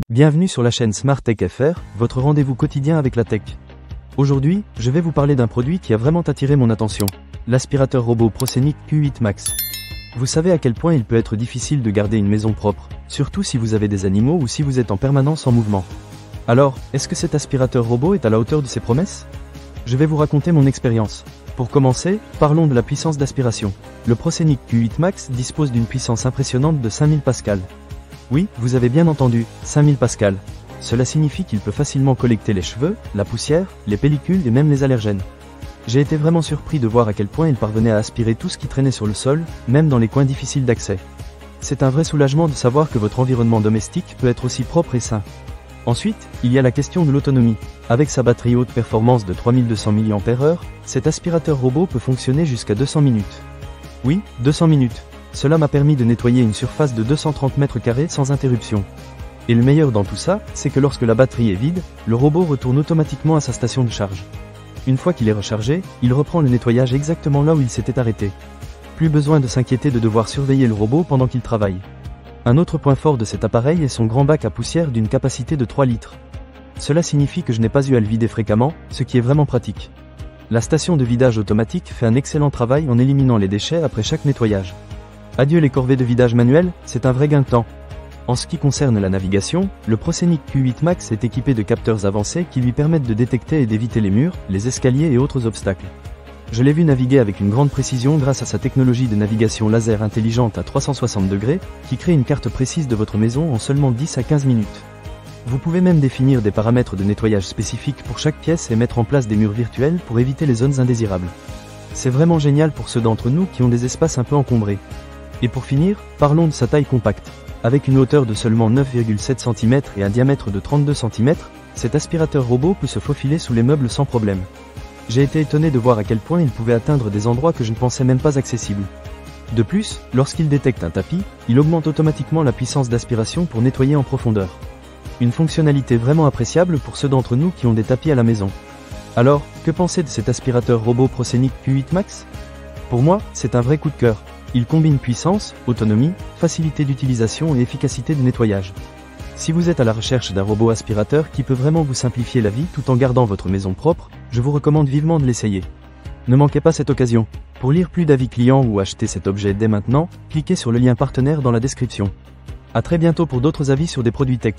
Bienvenue sur la chaîne Smart Tech FR, votre rendez-vous quotidien avec la tech. Aujourd'hui, je vais vous parler d'un produit qui a vraiment attiré mon attention, l'aspirateur robot Prosenic Q8 Max. Vous savez à quel point il peut être difficile de garder une maison propre, surtout si vous avez des animaux ou si vous êtes en permanence en mouvement. Alors, est-ce que cet aspirateur robot est à la hauteur de ses promesses? Je vais vous raconter mon expérience. Pour commencer, parlons de la puissance d'aspiration. Le Prosenic Q8 Max dispose d'une puissance impressionnante de 5000 pascal. Oui, vous avez bien entendu, 5000 pascal. Cela signifie qu'il peut facilement collecter les cheveux, la poussière, les pellicules et même les allergènes. J'ai été vraiment surpris de voir à quel point il parvenait à aspirer tout ce qui traînait sur le sol, même dans les coins difficiles d'accès. C'est un vrai soulagement de savoir que votre environnement domestique peut être aussi propre et sain. Ensuite, il y a la question de l'autonomie. Avec sa batterie haute performance de 3200 mAh, cet aspirateur robot peut fonctionner jusqu'à 200 minutes. Oui, 200 minutes. Cela m'a permis de nettoyer une surface de 230 mètres carrés sans interruption. Et le meilleur dans tout ça, c'est que lorsque la batterie est vide, le robot retourne automatiquement à sa station de charge. Une fois qu'il est rechargé, il reprend le nettoyage exactement là où il s'était arrêté. Plus besoin de s'inquiéter de devoir surveiller le robot pendant qu'il travaille. Un autre point fort de cet appareil est son grand bac à poussière d'une capacité de 3 litres. Cela signifie que je n'ai pas eu à le vider fréquemment, ce qui est vraiment pratique. La station de vidage automatique fait un excellent travail en éliminant les déchets après chaque nettoyage. Adieu les corvées de vidage manuel, c'est un vrai gain de temps. En ce qui concerne la navigation, le Prosenic Q8 Max est équipé de capteurs avancés qui lui permettent de détecter et d'éviter les murs, les escaliers et autres obstacles. Je l'ai vu naviguer avec une grande précision grâce à sa technologie de navigation laser intelligente à 360 degrés, qui crée une carte précise de votre maison en seulement 10 à 15 minutes. Vous pouvez même définir des paramètres de nettoyage spécifiques pour chaque pièce et mettre en place des murs virtuels pour éviter les zones indésirables. C'est vraiment génial pour ceux d'entre nous qui ont des espaces un peu encombrés. Et pour finir, parlons de sa taille compacte. Avec une hauteur de seulement 9,7 cm et un diamètre de 32 cm, cet aspirateur robot peut se faufiler sous les meubles sans problème. J'ai été étonné de voir à quel point il pouvait atteindre des endroits que je ne pensais même pas accessibles. De plus, lorsqu'il détecte un tapis, il augmente automatiquement la puissance d'aspiration pour nettoyer en profondeur. Une fonctionnalité vraiment appréciable pour ceux d'entre nous qui ont des tapis à la maison. Alors, que penser de cet aspirateur robot Prosenic Q8 Max? Pour moi, c'est un vrai coup de cœur. Il combine puissance, autonomie, facilité d'utilisation et efficacité de nettoyage. Si vous êtes à la recherche d'un robot aspirateur qui peut vraiment vous simplifier la vie tout en gardant votre maison propre, je vous recommande vivement de l'essayer. Ne manquez pas cette occasion. Pour lire plus d'avis clients ou acheter cet objet dès maintenant, cliquez sur le lien partenaire dans la description. À très bientôt pour d'autres avis sur des produits tech.